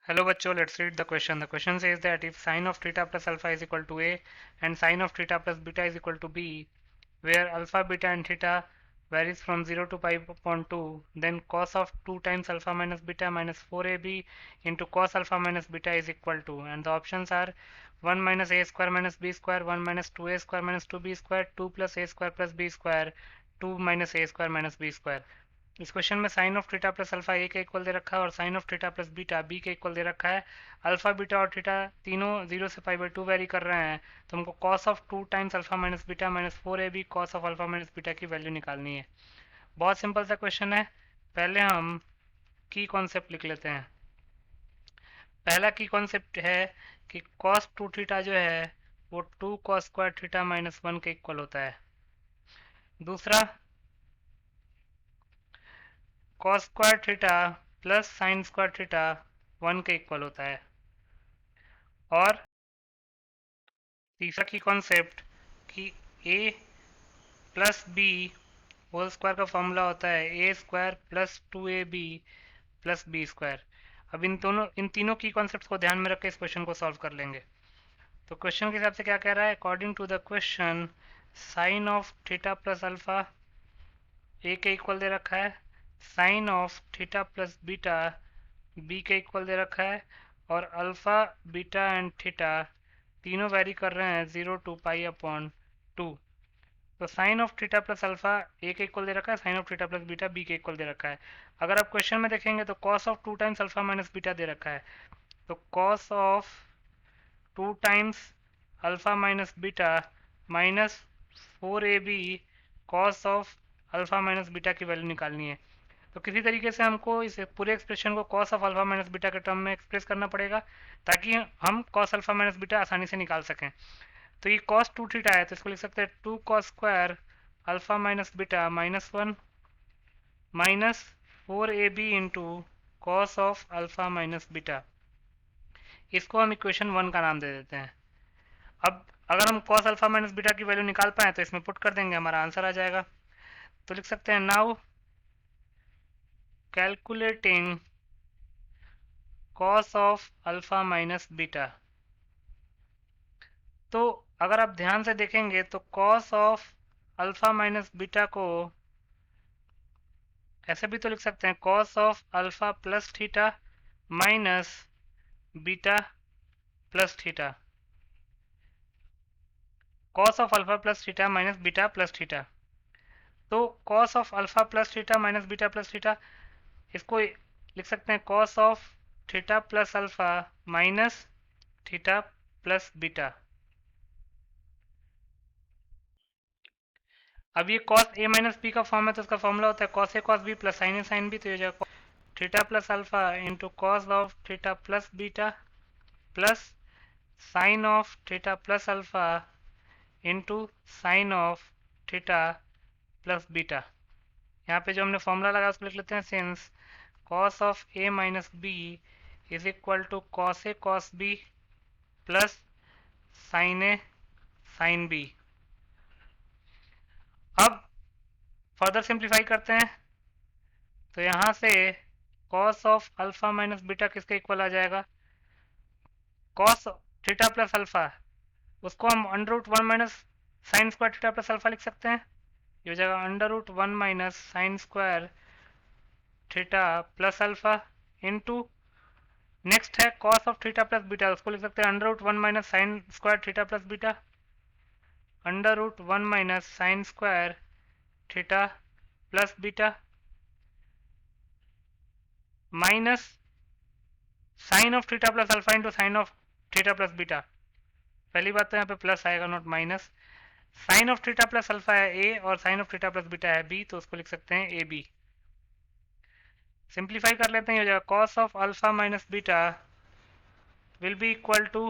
Hello bachcho, let's read the question. The question says that if sine of theta plus alpha is equal to a and sine of theta plus beta is equal to b, where alpha, beta and theta varies from 0 to pi upon 2, then cos of 2 times alpha minus beta minus 4ab into cos alpha minus beta is equal to, and the options are 1 minus a square minus b square, 1 minus 2a square minus 2b square, 2 plus a square plus b square, 2 minus a square minus b square. इस question में sine of theta plus alpha A के equal दे रखा है और sine of theta plus beta B के equal दे रखा है। अल्फा बीटा और थीटा तीनों 0 से पाई बाई 2 वेरी कर रहे हैं, तो हमको cos of 2 times alpha minus beta minus 4ab cos of alpha minus beta की वैल्यू निकालनी है। बहुत सिंपल सा क्वेश्चन है। पहले हम की कॉन्सेप्ट लिख लेते हैं। पहला की कॉन्सेप्ट है कि कॉस 2 थीटा जो है वो 2 कॉस स्क्वायर थीटा माइनस 1 के इक्वल होता है। दूसरा, cos square theta plus sign square theta 1 के इक्वल होता है। और तीसरा की कॉन्सेप्ट कि A plus B whole square का फॉर्मूला होता है A square plus 2ab plus B square. अब इन तीनों की कॉन्सेप्ट को ध्यान में रख के इस क्वेश्चन को सॉल्व कर लेंगे। तो क्वेश्चन के हिसाब से क्या कह रहा है, according to the question sine of theta plus alpha A के इक्वल दे रखा है, sine of theta plus beta B के इक्वल दे रखा है, और अल्फा बीटा एंड थीटा तीनों वेरी कर रहे हैं 0 टू पाई अपॉन 2। तो sine of theta plus alpha A के इक्वल दे रखा है, sine of theta plus beta B के इक्वल दे रखा है। अगर आप क्वेश्चन में देखेंगे तो cos of 2 times alpha minus beta दे रखा है, तो cos of 2 times alpha minus beta minus 4ab cos of alpha minus beta की वैल्यू निकालनी है। तो किसी तरीके से हमको इस पूरे एक्सप्रेशन को cos of alpha minus beta के टर्म में एक्सप्रेस करना पड़ेगा, ताकि हम कॉस अल्फा माइनस बीटा आसानी से निकाल सकें। तो ये कॉस 2 थीटा है, तो इसको लिख सकते हैं 2 cos square alpha minus beta minus 1 minus 4ab into cos of alpha minus beta. इसको हम इक्वेशन 1 का नाम दे देते हैं। अब अगर हम कॉस अल्फा माइनस बीटा की वैल्यू निकाल पाए तो इसमें पुट कर देंगे, हमारा आंसर आ जाएगा। तो लिख सकते हैं now calculating cos of alpha minus beta. तो अगर आप ध्यान से देखेंगे तो cos of alpha minus beta को ऐसे भी तो लिख सकते हैं, cos of alpha plus theta minus beta plus theta, cos of alpha plus theta minus beta plus theta. तो cos of alpha plus theta minus beta plus theta, इसको लिख सकते हैं cos of theta plus alpha minus theta plus beta. अब ये cos A minus B का form है, तो उसका फॉर्मूला होता है cos A cos B plus sine A sine B. तो ये हो जाएगा theta plus alpha into cos of theta plus beta plus sign of theta plus alpha into sine of theta plus beta. यहाँ पे जो हमने फॉर्मूला लगा उसको लिख लेते हैं, since cos of A minus B is equal to cos A cos B plus sine A sine B. अब फर्दर सिंप्लीफाई करते हैं, तो यहाँ से cos of alpha minus beta किसके इक्वल आ जाएगा, कॉस थीटा प्लस अल्फा, उसको हम under root 1 minus sine square theta plus alpha लिख सकते हैं। ये हो जाएगा under root 1 minus sine square theta plus alpha into next है cos of theta plus beta, उसको लिख सकते हैं under root 1 minus sine square theta plus beta under root 1 minus sine square theta plus beta minus sine of theta plus alpha into sine of theta plus beta. पहली बात तो यहाँ पे plus आएगा not minus. Sine of theta plus alpha है A और sine of theta plus beta है B, तो उसको लिख सकते हैं ए बी। सिंप्लीफाई कर लेते हैं, हो जाएगा cos of alpha minus beta will be equal to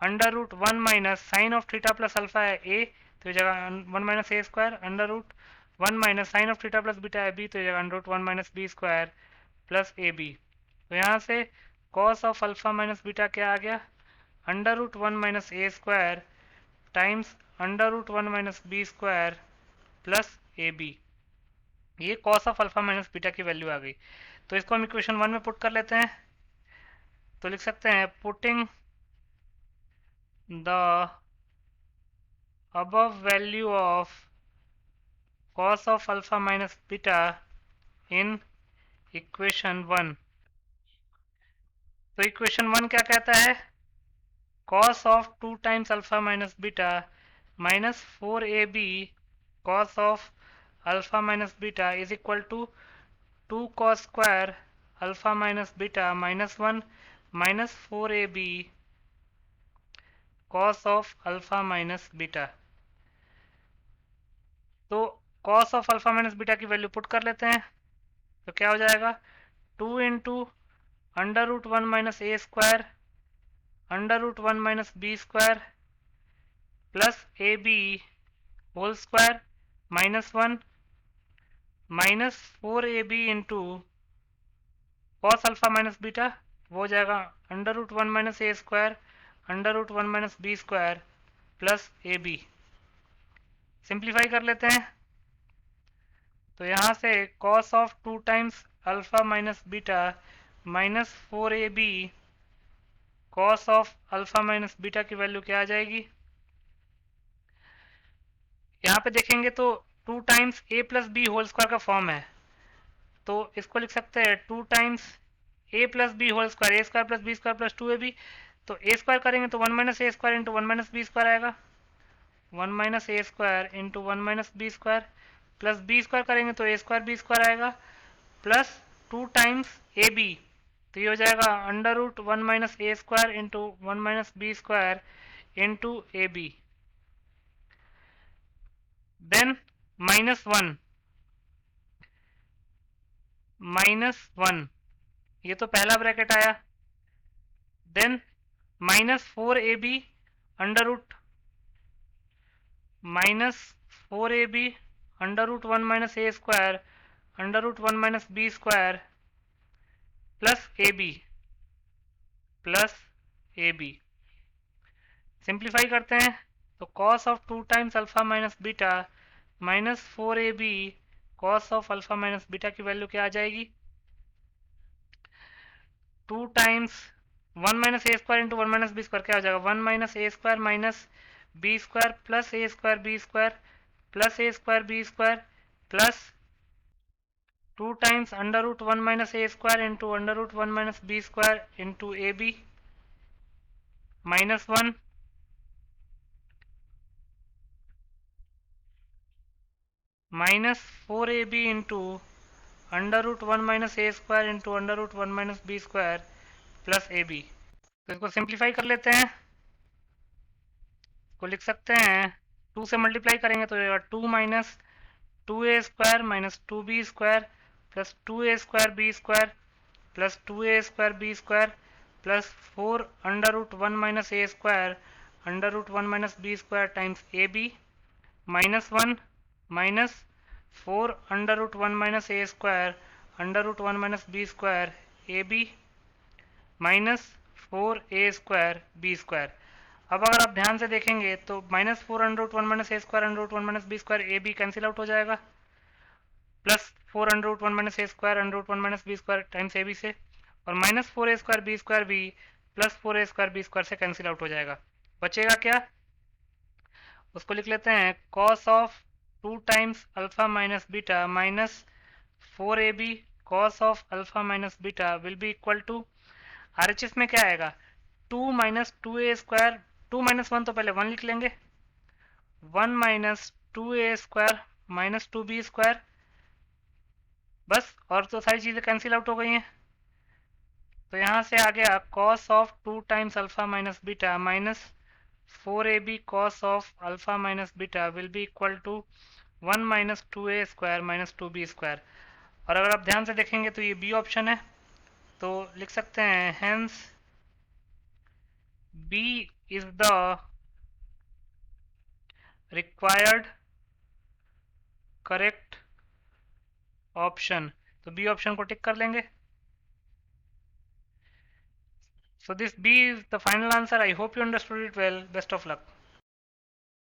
under root 1 minus sine of theta plus alpha है ए, तो ये जगह 1 minus A square under root 1 minus sine of theta plus beta है बी, तो ये जगह under root 1 minus B square plus A B. तो यहाँ से cos of alpha minus beta क्या आ गया, under root 1 minus A square times under root 1 minus B square plus A B. ये cos of alpha minus beta की value आ गई। तो इसको हम इक्वेशन 1 में पुट कर लेते हैं। तो लिख सकते हैं putting the above value of cos of alpha minus beta in equation 1। तो इक्वेशन 1 क्या कहता है, cos of 2 times alpha minus beta minus 4ab cos of alpha minus beta is equal to 2 cos square alpha minus beta minus 1 minus 4ab cos of alpha minus beta। तो cos of alpha minus beta की value put कर लेते हैं, तो क्या हो जाएगा 2 into under root 1 minus A square under root 1 minus B square plus A B whole square minus 1 minus 4ab into cos alpha minus beta, वो हो जाएगा under root 1 minus A square under root 1 minus B square plus A B. Simplify कर लेते हैं, तो यहाँ से cos of 2 times alpha minus beta minus 4ab cos of alpha minus beta की वैल्यू क्या आ जाएगी, यहाँ पे देखेंगे तो 2 times A plus B whole square का फॉर्म है, तो इसको लिख सकते हैं 2 times A plus B whole square, A square plus B square plus 2ab। तो ए स्क्वायर करेंगे तो 1 minus A square into 1 minus B square आएगा, 1 minus A square into 1 minus B square plus B square करेंगे तो A square B square आएगा plus 2 times A B, तो ये हो जाएगा under root 1 minus A square into 1 minus B square into A B. Then minus 1 ये तो पहला ब्रैकेट आया, then minus 4ab under root under root 1 minus A square under root 1 minus B square plus A B. Simplify करते हैं, तो cos of 2 times alpha minus beta minus 4ab cos of alpha minus beta की value क्या आ जाएगी, 2 times 1 minus A square into 1 minus B square क्या हो जाएगा 1 minus A square minus B square plus A square B square plus A square B square plus 2 times under root 1 minus A square into under root 1 minus B square into A B minus 1 minus 4ab into under root 1 minus A square into under root 1 minus B square plus A B. तो इसको simplify कर लेते हैं, को लिख सकते हैं 2 से मल्टीप्लाई करेंगे तो ये 2 minus 2a square minus 2b square plus 2a square B square plus 2a square B square plus 4 under root 1 minus A square under root 1 minus B square times A B minus 1 minus 4 under root 1 minus A square under root 1 minus B square A B minus 4a square B square. अब अगर आप ध्यान से देखेंगे तो minus 4 under root 1 minus A square under root 1 minus B square A B cancel out हो जाएगा, plus 4 under root 1 minus A square under root 1 minus B square times A B से, और minus 4a square B plus 4a square B square से cancel out हो जाएगा। बचेगा क्या, उसको लिख लेते हैं cos of 2 times alpha minus beta minus 4ab cos of alpha minus beta will be equal to RHS में क्या आएगा 2 माइनस 2a स्क्वायर 2 माइनस 1 तो पहले 1 लिख लेंगे 1 minus 2a square minus 2b square, बस और तो सारी चीज़ें कैंसिल आउट हो गई हैं। तो यहाँ से आ गया cos of 2 times alpha minus beta minus 4ab cos of alpha minus beta will be equal to 1 minus 2a square minus 2b square. और अगर आप ध्यान से देखेंगे तो ये बी ऑप्शन है, तो लिख सकते हैं hence B is the required correct option. तो बी ऑप्शन को टिक कर लेंगे। So this B is the final answer. I hope you understood it well. Best of luck.